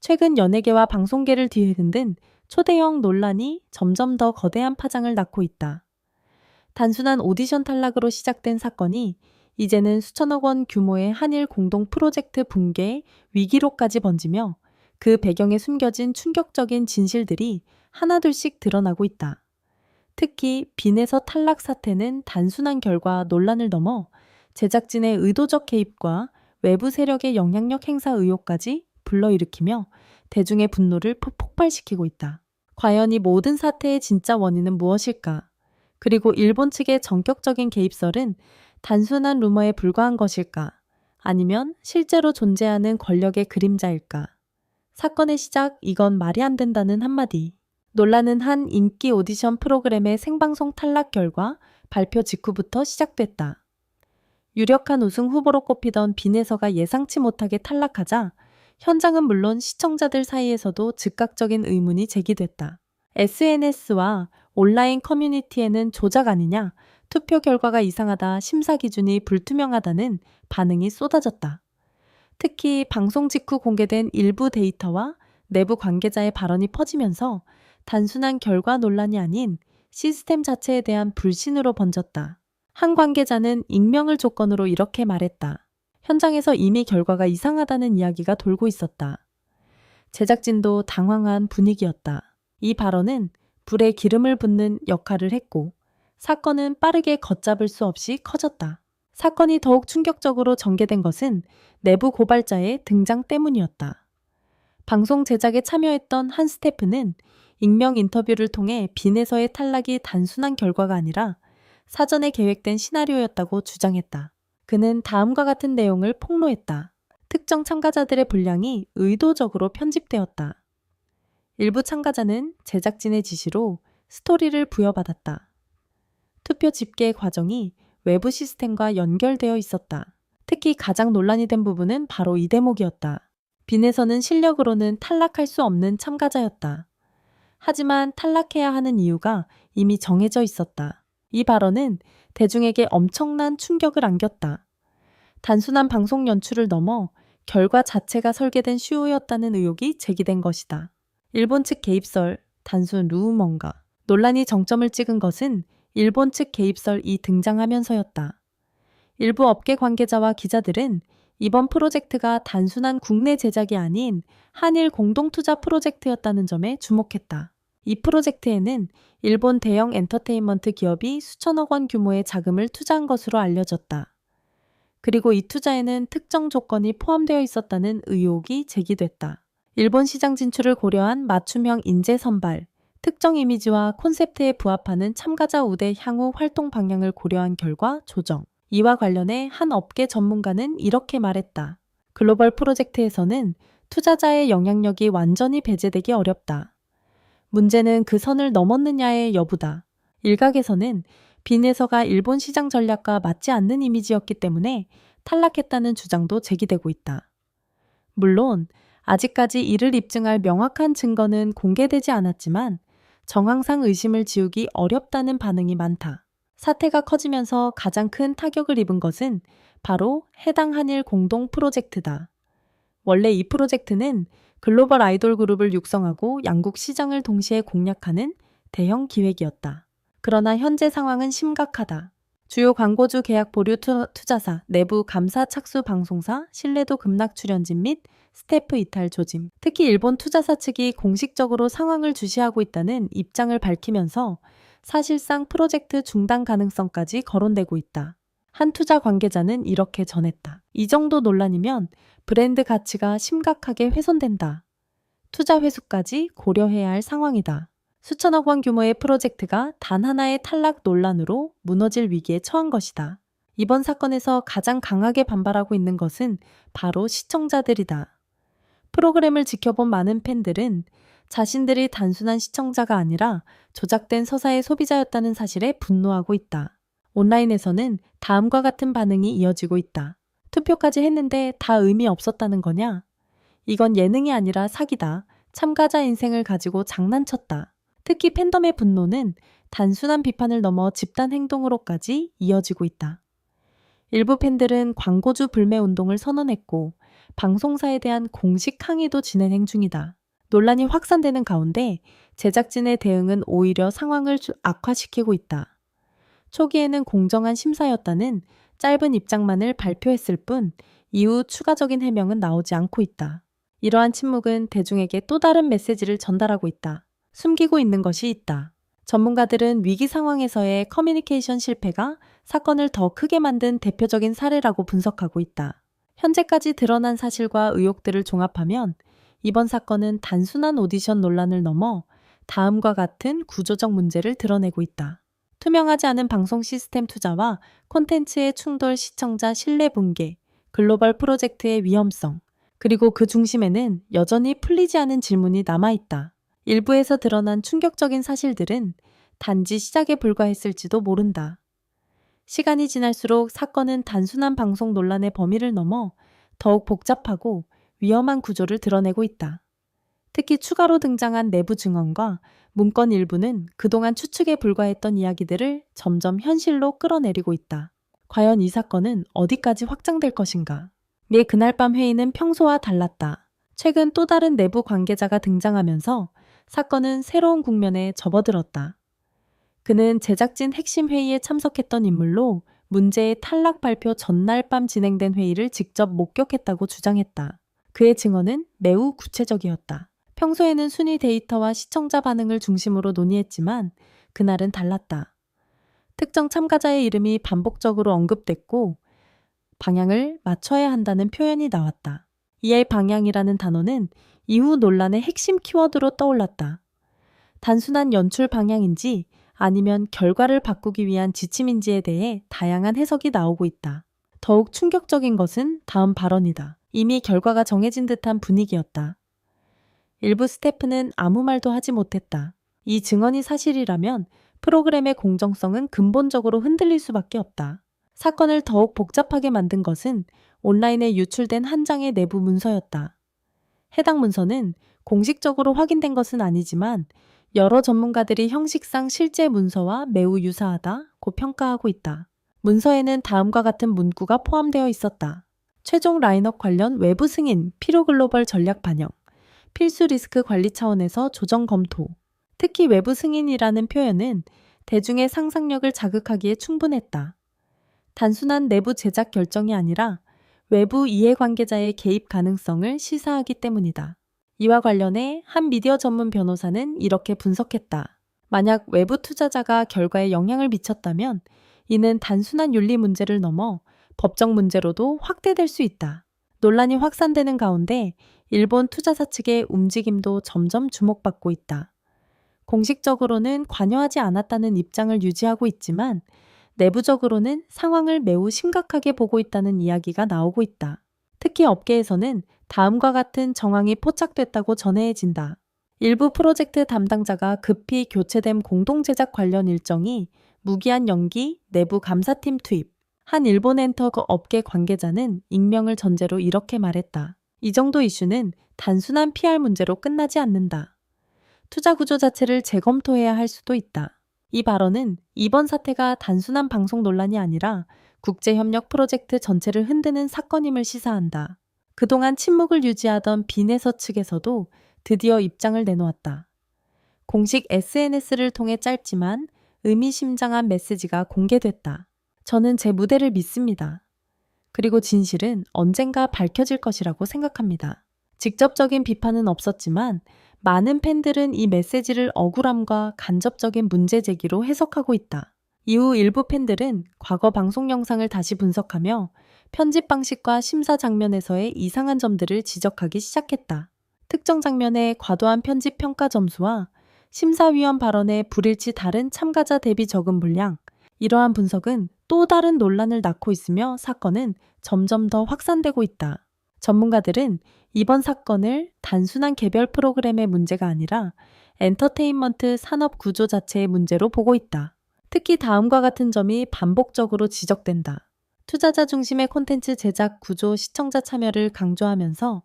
최근 연예계와 방송계를 뒤흔든 초대형 논란이 점점 더 거대한 파장을 낳고 있다. 단순한 오디션 탈락으로 시작된 사건이 이제는 수천억 원 규모의 한일 공동 프로젝트 붕괴 위기로까지 번지며 그 배경에 숨겨진 충격적인 진실들이 하나둘씩 드러나고 있다. 특히 빈에서 탈락 사태는 단순한 결과 논란을 넘어 제작진의 의도적 개입과 외부 세력의 영향력 행사 의혹까지 불러일으키며 대중의 분노를 폭발시키고 있다. 과연 이 모든 사태의 진짜 원인은 무엇일까? 그리고 일본 측의 전격적인 개입설은 단순한 루머에 불과한 것일까? 아니면 실제로 존재하는 권력의 그림자일까? 사건의 시작, 이건 말이 안 된다는 한마디. 논란은 한 인기 오디션 프로그램의 생방송 탈락 결과 발표 직후부터 시작됐다. 유력한 우승 후보로 꼽히던 빈에서가 예상치 못하게 탈락하자 현장은 물론 시청자들 사이에서도 즉각적인 의문이 제기됐다. SNS와 온라인 커뮤니티에는 조작 아니냐, 투표 결과가 이상하다, 심사 기준이 불투명하다는 반응이 쏟아졌다. 특히 방송 직후 공개된 일부 데이터와 내부 관계자의 발언이 퍼지면서 단순한 결과 논란이 아닌 시스템 자체에 대한 불신으로 번졌다. 한 관계자는 익명을 조건으로 이렇게 말했다. 현장에서 이미 결과가 이상하다는 이야기가 돌고 있었다. 제작진도 당황한 분위기였다. 이 발언은 불에 기름을 붓는 역할을 했고 사건은 빠르게 걷잡을 수 없이 커졌다. 사건이 더욱 충격적으로 전개된 것은 내부 고발자의 등장 때문이었다. 방송 제작에 참여했던 한 스태프는 익명 인터뷰를 통해 빈에서의 탈락이 단순한 결과가 아니라 사전에 계획된 시나리오였다고 주장했다. 그는 다음과 같은 내용을 폭로했다. 특정 참가자들의 분량이 의도적으로 편집되었다. 일부 참가자는 제작진의 지시로 스토리를 부여받았다. 투표 집계 과정이 외부 시스템과 연결되어 있었다. 특히 가장 논란이 된 부분은 바로 이 대목이었다. 빈에서는 실력으로는 탈락할 수 없는 참가자였다. 하지만 탈락해야 하는 이유가 이미 정해져 있었다. 이 발언은 대중에게 엄청난 충격을 안겼다. 단순한 방송 연출을 넘어 결과 자체가 설계된 쇼였다는 의혹이 제기된 것이다. 일본 측 개입설, 단순 루머인가? 논란이 정점을 찍은 것은 일본 측 개입설이 등장하면서였다. 일부 업계 관계자와 기자들은 이번 프로젝트가 단순한 국내 제작이 아닌 한일 공동투자 프로젝트였다는 점에 주목했다. 이 프로젝트에는 일본 대형 엔터테인먼트 기업이 수천억 원 규모의 자금을 투자한 것으로 알려졌다. 그리고 이 투자에는 특정 조건이 포함되어 있었다는 의혹이 제기됐다. 일본 시장 진출을 고려한 맞춤형 인재 선발, 특정 이미지와 콘셉트에 부합하는 참가자 우대 향후 활동 방향을 고려한 결과 조정. 이와 관련해 한 업계 전문가는 이렇게 말했다. 글로벌 프로젝트에서는 투자자의 영향력이 완전히 배제되기 어렵다. 문제는 그 선을 넘었느냐의 여부다. 일각에서는 빈에서가 일본 시장 전략과 맞지 않는 이미지였기 때문에 탈락했다는 주장도 제기되고 있다. 물론 아직까지 이를 입증할 명확한 증거는 공개되지 않았지만 정황상 의심을 지우기 어렵다는 반응이 많다. 사태가 커지면서 가장 큰 타격을 입은 것은 바로 해당 한일 공동 프로젝트다. 원래 이 프로젝트는 글로벌 아이돌 그룹을 육성하고 양국 시장을 동시에 공략하는 대형 기획이었다. 그러나 현재 상황은 심각하다. 주요 광고주 계약 보류 투자사, 내부 감사 착수 방송사, 신뢰도 급락 출연진 및 스태프 이탈 조짐. 특히 일본 투자사 측이 공식적으로 상황을 주시하고 있다는 입장을 밝히면서 사실상 프로젝트 중단 가능성까지 거론되고 있다. 한 투자 관계자는 이렇게 전했다. 이 정도 논란이면 브랜드 가치가 심각하게 훼손된다. 투자 회수까지 고려해야 할 상황이다. 수천억 원 규모의 프로젝트가 단 하나의 탈락 논란으로 무너질 위기에 처한 것이다. 이번 사건에서 가장 강하게 반발하고 있는 것은 바로 시청자들이다. 프로그램을 지켜본 많은 팬들은 자신들이 단순한 시청자가 아니라 조작된 서사의 소비자였다는 사실에 분노하고 있다. 온라인에서는 다음과 같은 반응이 이어지고 있다. 투표까지 했는데 다 의미 없었다는 거냐? 이건 예능이 아니라 사기다. 참가자 인생을 가지고 장난쳤다. 특히 팬덤의 분노는 단순한 비판을 넘어 집단 행동으로까지 이어지고 있다. 일부 팬들은 광고주 불매 운동을 선언했고 방송사에 대한 공식 항의도 진행 중이다. 논란이 확산되는 가운데 제작진의 대응은 오히려 상황을 악화시키고 있다. 초기에는 공정한 심사였다는 짧은 입장만을 발표했을 뿐 이후 추가적인 해명은 나오지 않고 있다. 이러한 침묵은 대중에게 또 다른 메시지를 전달하고 있다. 숨기고 있는 것이 있다. 전문가들은 위기 상황에서의 커뮤니케이션 실패가 사건을 더 크게 만든 대표적인 사례라고 분석하고 있다. 현재까지 드러난 사실과 의혹들을 종합하면 이번 사건은 단순한 오디션 논란을 넘어 다음과 같은 구조적 문제를 드러내고 있다. 투명하지 않은 방송 시스템 투자와 콘텐츠의 충돌, 시청자 신뢰 붕괴, 글로벌 프로젝트의 위험성, 그리고 그 중심에는 여전히 풀리지 않은 질문이 남아있다. 일부에서 드러난 충격적인 사실들은 단지 시작에 불과했을지도 모른다. 시간이 지날수록 사건은 단순한 방송 논란의 범위를 넘어 더욱 복잡하고 위험한 구조를 드러내고 있다. 특히 추가로 등장한 내부 증언과 문건 일부는 그동안 추측에 불과했던 이야기들을 점점 현실로 끌어내리고 있다. 과연 이 사건은 어디까지 확장될 것인가? 그날 밤 회의는 평소와 달랐다. 최근 또 다른 내부 관계자가 등장하면서 사건은 새로운 국면에 접어들었다. 그는 제작진 핵심 회의에 참석했던 인물로 문제의 탈락 발표 전날 밤 진행된 회의를 직접 목격했다고 주장했다. 그의 증언은 매우 구체적이었다. 평소에는 순위 데이터와 시청자 반응을 중심으로 논의했지만 그날은 달랐다. 특정 참가자의 이름이 반복적으로 언급됐고 방향을 맞춰야 한다는 표현이 나왔다. 이의 방향이라는 단어는 이후 논란의 핵심 키워드로 떠올랐다. 단순한 연출 방향인지 아니면 결과를 바꾸기 위한 지침인지에 대해 다양한 해석이 나오고 있다. 더욱 충격적인 것은 다음 발언이다. 이미 결과가 정해진 듯한 분위기였다. 일부 스태프는 아무 말도 하지 못했다. 이 증언이 사실이라면 프로그램의 공정성은 근본적으로 흔들릴 수밖에 없다. 사건을 더욱 복잡하게 만든 것은 온라인에 유출된 한 장의 내부 문서였다. 해당 문서는 공식적으로 확인된 것은 아니지만 여러 전문가들이 형식상 실제 문서와 매우 유사하다고 평가하고 있다. 문서에는 다음과 같은 문구가 포함되어 있었다. 최종 라인업 관련 외부 승인, 필요 글로벌 전략 반영, 필수 리스크 관리 차원에서 조정 검토. 특히 외부 승인이라는 표현은 대중의 상상력을 자극하기에 충분했다. 단순한 내부 제작 결정이 아니라 외부 이해관계자의 개입 가능성을 시사하기 때문이다. 이와 관련해 한 미디어 전문 변호사는 이렇게 분석했다. 만약 외부 투자자가 결과에 영향을 미쳤다면 이는 단순한 윤리 문제를 넘어 법적 문제로도 확대될 수 있다. 논란이 확산되는 가운데 일본 투자사 측의 움직임도 점점 주목받고 있다. 공식적으로는 관여하지 않았다는 입장을 유지하고 있지만 내부적으로는 상황을 매우 심각하게 보고 있다는 이야기가 나오고 있다. 특히 업계에서는 다음과 같은 정황이 포착됐다고 전해진다. 일부 프로젝트 담당자가 급히 교체된 공동 제작 관련 일정이 무기한 연기, 내부 감사팀 투입. 한 일본 엔터 업계 관계자는 익명을 전제로 이렇게 말했다. 이 정도 이슈는 단순한 PR 문제로 끝나지 않는다. 투자 구조 자체를 재검토해야 할 수도 있다. 이 발언은 이번 사태가 단순한 방송 논란이 아니라 국제협력 프로젝트 전체를 흔드는 사건임을 시사한다. 그동안 침묵을 유지하던 비내서 측에서도 드디어 입장을 내놓았다. 공식 SNS를 통해 짧지만 의미심장한 메시지가 공개됐다. 저는 제 무대를 믿습니다. 그리고 진실은 언젠가 밝혀질 것이라고 생각합니다. 직접적인 비판은 없었지만 많은 팬들은 이 메시지를 억울함과 간접적인 문제 제기로 해석하고 있다. 이후 일부 팬들은 과거 방송 영상을 다시 분석하며 편집 방식과 심사 장면에서의 이상한 점들을 지적하기 시작했다. 특정 장면의 과도한 편집 평가 점수와 심사위원 발언의 불일치 다른 참가자 대비 적은 분량, 이러한 분석은 또 다른 논란을 낳고 있으며 사건은 점점 더 확산되고 있다. 전문가들은 이번 사건을 단순한 개별 프로그램의 문제가 아니라 엔터테인먼트 산업 구조 자체의 문제로 보고 있다. 특히 다음과 같은 점이 반복적으로 지적된다. 투자자 중심의 콘텐츠 제작 구조 시청자 참여를 강조하면서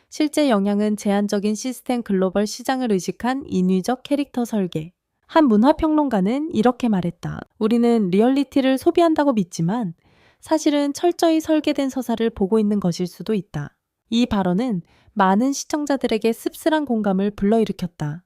실제 영향은 제한적인 시스템 글로벌 시장을 의식한 인위적 캐릭터 설계. 한 문화평론가는 이렇게 말했다. 우리는 리얼리티를 소비한다고 믿지만 사실은 철저히 설계된 서사를 보고 있는 것일 수도 있다. 이 발언은 많은 시청자들에게 씁쓸한 공감을 불러일으켰다.